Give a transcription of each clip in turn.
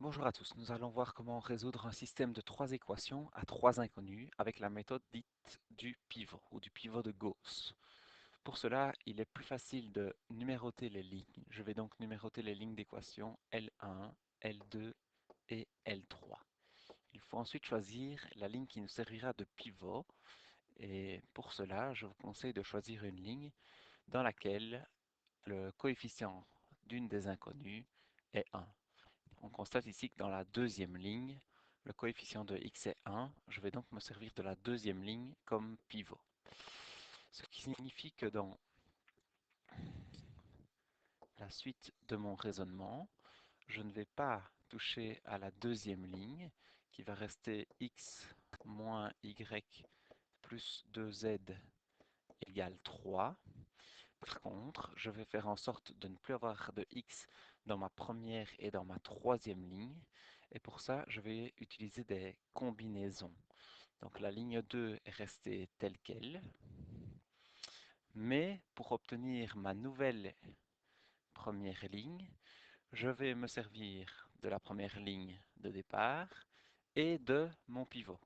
Bonjour à tous, nous allons voir comment résoudre un système de trois équations à trois inconnus avec la méthode dite du pivot ou du pivot de Gauss. Pour cela, il est plus facile de numéroter les lignes. Je vais donc numéroter les lignes d'équation L1, L2 et L3. Il faut ensuite choisir la ligne qui nous servira de pivot et pour cela, je vous conseille de choisir une ligne dans laquelle le coefficient d'une des inconnues est 1. On constate ici que dans la deuxième ligne, le coefficient de x est 1. Je vais donc me servir de la deuxième ligne comme pivot. Ce qui signifie que dans la suite de mon raisonnement, je ne vais pas toucher à la deuxième ligne qui va rester x moins y plus 2z égale 3. Par contre, je vais faire en sorte de ne plus avoir de x dans ma première et dans ma troisième ligne. Et pour ça, je vais utiliser des combinaisons. Donc la ligne 2 est restée telle qu'elle. Mais pour obtenir ma nouvelle première ligne, je vais me servir de la première ligne de départ et de mon pivot.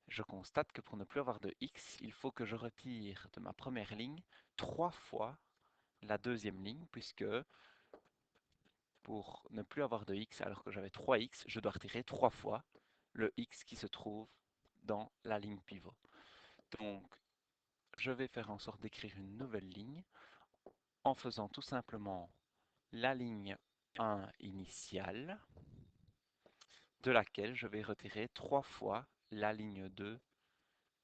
Je constate que pour ne plus avoir de x, il faut que je retire de ma première ligne 3 fois la deuxième ligne, puisque pour ne plus avoir de x alors que j'avais 3x, je dois retirer 3 fois le x qui se trouve dans la ligne pivot. Donc, je vais faire en sorte d'écrire une nouvelle ligne en faisant tout simplement la ligne 1 initiale, de laquelle je vais retirer 3 fois la ligne 2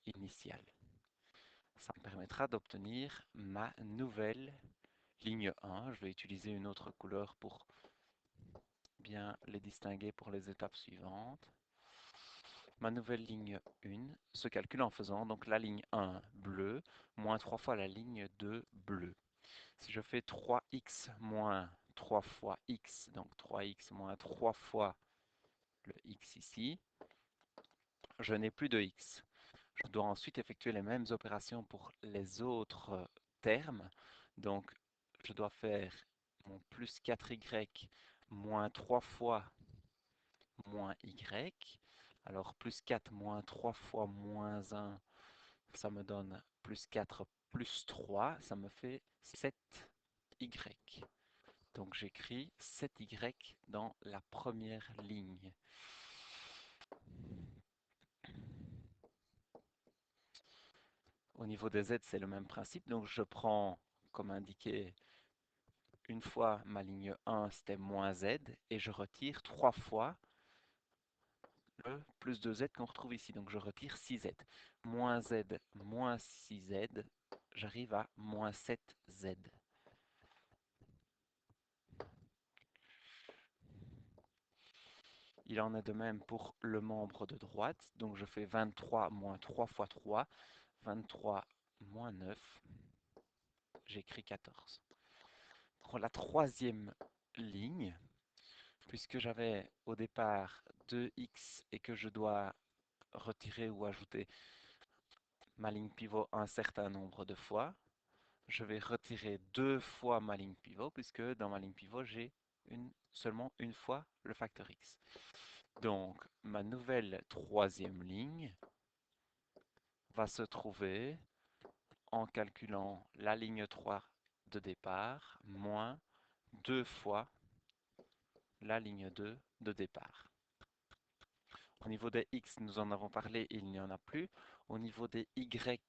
initiale. Ça me permettra d'obtenir ma nouvelle ligne 1. Je vais utiliser une autre couleur pour bien les distinguer pour les étapes suivantes. Ma nouvelle ligne 1 se calcule en faisant donc la ligne 1 bleue moins 3 fois la ligne 2 bleue. Si je fais 3x moins 3 fois x, donc 3x moins 3 fois le x ici, je n'ai plus de x. Je dois ensuite effectuer les mêmes opérations pour les autres termes. Donc, je dois faire mon plus 4y moins 3 fois moins y. Alors, plus 4 moins 3 fois moins 1, ça me donne plus 4 plus 3, ça me fait 7y. Donc j'écris 7y dans la première ligne. Au niveau des z, c'est le même principe. Donc je prends, comme indiqué, une fois ma ligne 1, c'était moins z, et je retire 3 fois le plus 2z qu'on retrouve ici. Donc je retire 6z. Moins z moins 6z, j'arrive à moins 7z. Il en est de même pour le membre de droite. Donc je fais 23 moins 3 fois 3. 23 moins 9, j'écris 14. Pour la troisième ligne, puisque j'avais au départ 2x et que je dois retirer ou ajouter ma ligne pivot un certain nombre de fois, je vais retirer 2 fois ma ligne pivot, puisque dans ma ligne pivot, j'ai seulement une fois le facteur x. Donc, ma nouvelle troisième ligne va se trouver en calculant la ligne 3 de départ moins 2 fois la ligne 2 de départ. Au niveau des x, nous en avons parlé, il n'y en a plus. Au niveau des y,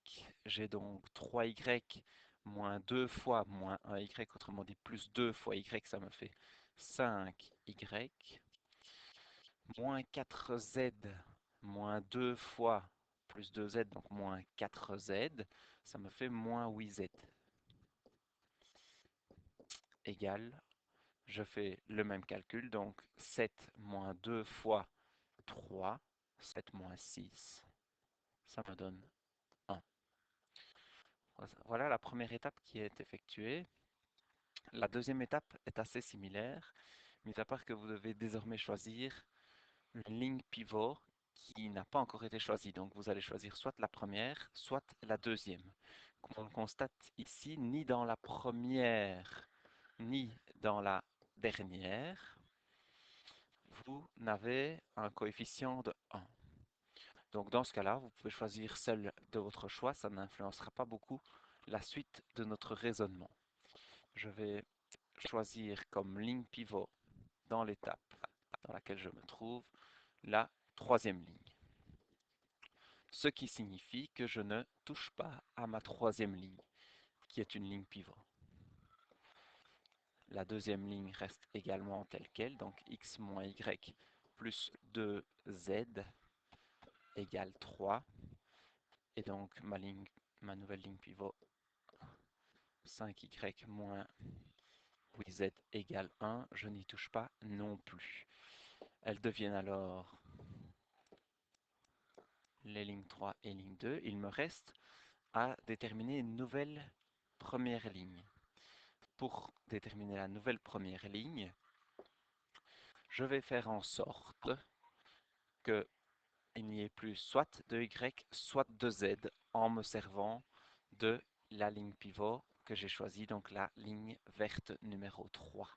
j'ai donc 3y moins 2 fois moins 1y, autrement dit plus 2 fois y, ça me fait 5y. Moins 4z moins 2 fois plus 2z, donc moins 4z, ça me fait moins 8z. Égale, je fais le même calcul, donc 7 moins 2 fois 3, 7 moins 6, ça me donne 1. Voilà la première étape qui est effectuée. La deuxième étape est assez similaire, mis à part que vous devez désormais choisir une ligne pivot qui n'a pas encore été choisie. Donc vous allez choisir soit la première, soit la deuxième. Comme on le constate ici, ni dans la première, ni dans la dernière, vous n'avez un coefficient de 1. Donc dans ce cas-là, vous pouvez choisir celle de votre choix, ça n'influencera pas beaucoup la suite de notre raisonnement. Je vais choisir comme ligne pivot dans l'étape dans laquelle je me trouve la troisième ligne. Ce qui signifie que je ne touche pas à ma troisième ligne, qui est une ligne pivot. La deuxième ligne reste également telle quelle, donc x moins y plus 2z égale 3. Et donc ma nouvelle ligne pivot, 5y moins 8z égale 1, je n'y touche pas non plus. Elles deviennent alors les lignes 3 et ligne 2. Il me reste à déterminer une nouvelle première ligne. Pour déterminer la nouvelle première ligne, je vais faire en sorte qu'il n'y ait plus soit de y, soit de z en me servant de la ligne pivot que j'ai choisie, donc la ligne verte numéro 3.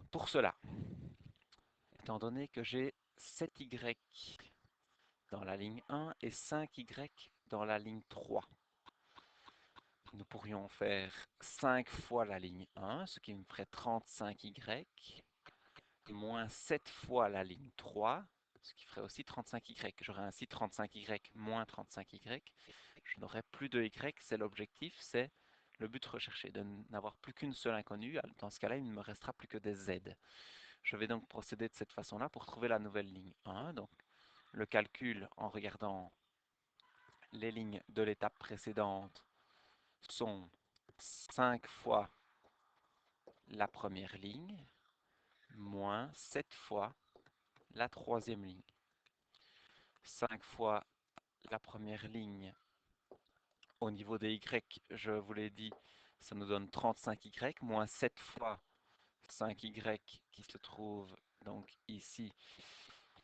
Pour cela, étant donné que j'ai 7y dans la ligne 1 et 5y dans la ligne 3, nous pourrions faire 5 fois la ligne 1, ce qui me ferait 35y, moins 7 fois la ligne 3, ce qui ferait aussi 35y. J'aurais ainsi 35y moins 35y. Je n'aurai plus de y, c'est l'objectif, c'est le but recherché, de n'avoir plus qu'une seule inconnue. Dans ce cas-là, il ne me restera plus que des z. Je vais donc procéder de cette façon-là pour trouver la nouvelle ligne 1. Donc, le calcul en regardant les lignes de l'étape précédente sont 5 fois la première ligne, moins 7 fois la troisième ligne. 5 fois la première ligne au niveau des y, je vous l'ai dit, ça nous donne 35y, moins 7 fois 5y qui se trouve donc ici,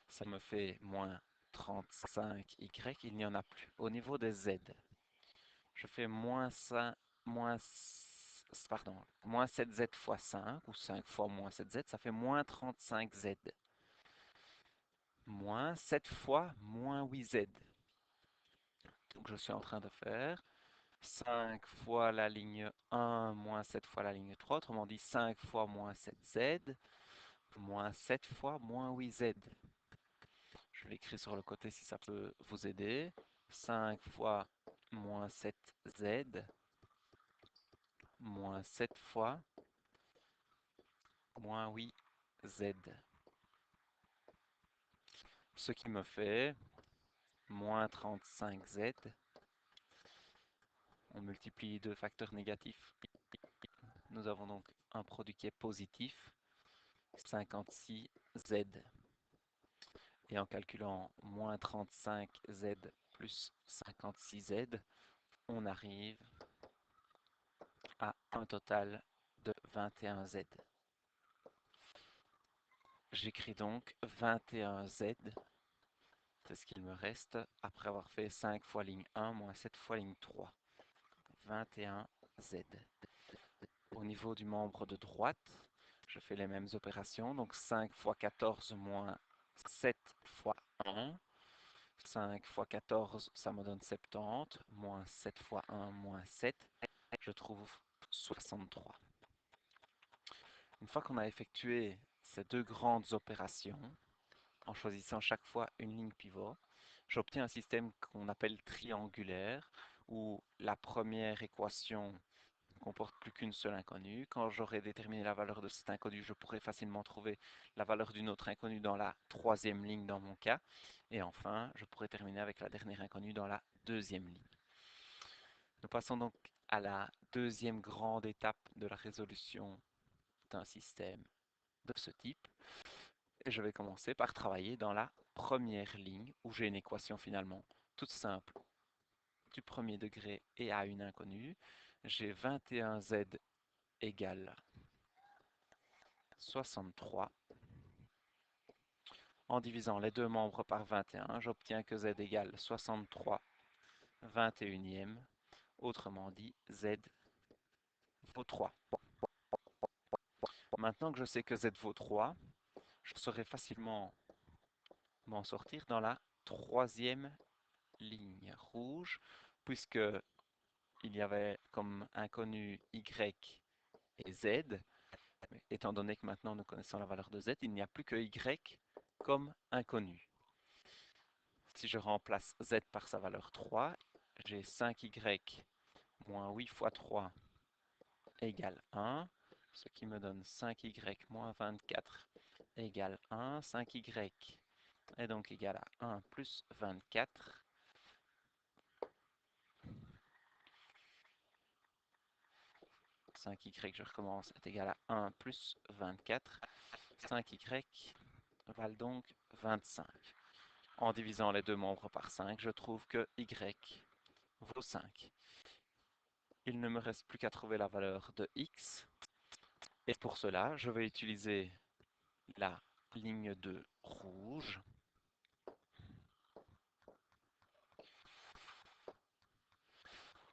ça me fait moins 35y, il n'y en a plus. Au niveau des z, je fais moins 5, moins 7z fois 5, ou 5 fois moins 7z, ça fait moins 35z. Moins 7 fois moins 8z. Donc je suis en train de faire 5 fois la ligne 1 moins 7 fois la ligne 3, autrement dit 5 fois moins 7z, moins 7 fois moins 8z. Je l'écris sur le côté si ça peut vous aider. 5 fois moins 7z, moins 7 fois moins 8z. Ce qui me fait moins 35z. On multiplie les deux facteurs négatifs. Nous avons donc un produit qui est positif, 56z. Et en calculant moins 35z plus 56z, on arrive à un total de 21z. J'écris donc 21z, c'est ce qu'il me reste après avoir fait 5 fois ligne 1 moins 7 fois ligne 3. 21z. Au niveau du membre de droite, je fais les mêmes opérations, donc 5 fois 14 moins 7 fois 1. 5 fois 14, ça me donne 70, moins 7 fois 1, moins 7, je trouve 63. Une fois qu'on a effectué ces deux grandes opérations, en choisissant chaque fois une ligne pivot, j'obtiens un système qu'on appelle triangulaire, où la première équation ne comporte plus qu'une seule inconnue. Quand j'aurai déterminé la valeur de cette inconnue, je pourrai facilement trouver la valeur d'une autre inconnue dans la troisième ligne dans mon cas. Et enfin, je pourrai terminer avec la dernière inconnue dans la deuxième ligne. Nous passons donc à la deuxième grande étape de la résolution d'un système de ce type. Et je vais commencer par travailler dans la première ligne où j'ai une équation finalement toute simple du premier degré et à une inconnue. J'ai 21z égale 63. En divisant les deux membres par 21, j'obtiens que z égale 63 21e. Autrement dit, z vaut 3. Maintenant que je sais que z vaut 3, je saurais facilement m'en sortir dans la troisième ligne rouge, puisque il y avait comme inconnu Y et Z. Mais étant donné que maintenant nous connaissons la valeur de Z, il n'y a plus que Y comme inconnu. Si je remplace Z par sa valeur 3, j'ai 5Y moins 8 fois 3 égale 1, ce qui me donne 5Y moins 24 égale 1. 5Y est donc égal à 1 plus 24. 5y, je recommence, est égal à 1 plus 24. 5y valent donc 25. En divisant les deux membres par 5, je trouve que y vaut 5. Il ne me reste plus qu'à trouver la valeur de x. Et pour cela, je vais utiliser la ligne de rouge.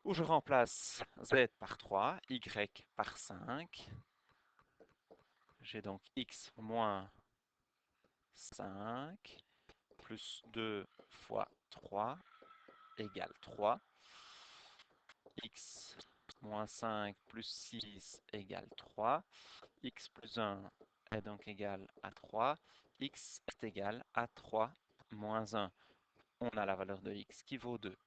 Où je remplace z par 3, y par 5. J'ai donc x moins 5 plus 2 fois 3 égale 3. X moins 5 plus 6 égale 3. X plus 1 est donc égal à 3. X est égal à 3 moins 1. On a la valeur de x qui vaut 2.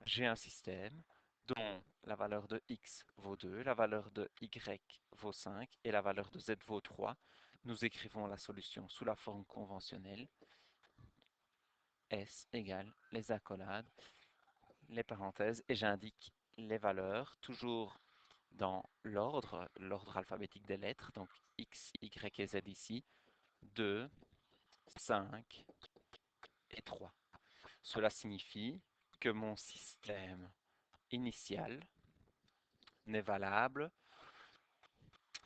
J'ai un système dont la valeur de x vaut 2, la valeur de y vaut 5 et la valeur de z vaut 3. Nous écrivons la solution sous la forme conventionnelle. S égale les accolades, les parenthèses, et j'indique les valeurs, toujours dans l'ordre alphabétique des lettres, donc X, Y et Z ici, 2, 5 et 3. Cela signifie que mon système initial n'est valable.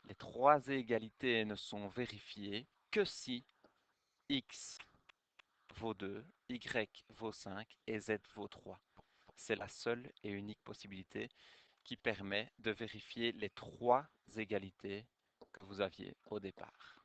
Les trois égalités ne sont vérifiées que si X vaut 2, Y vaut 5 et Z vaut 3. C'est la seule et unique possibilité qui permet de vérifier les trois égalités que vous aviez au départ.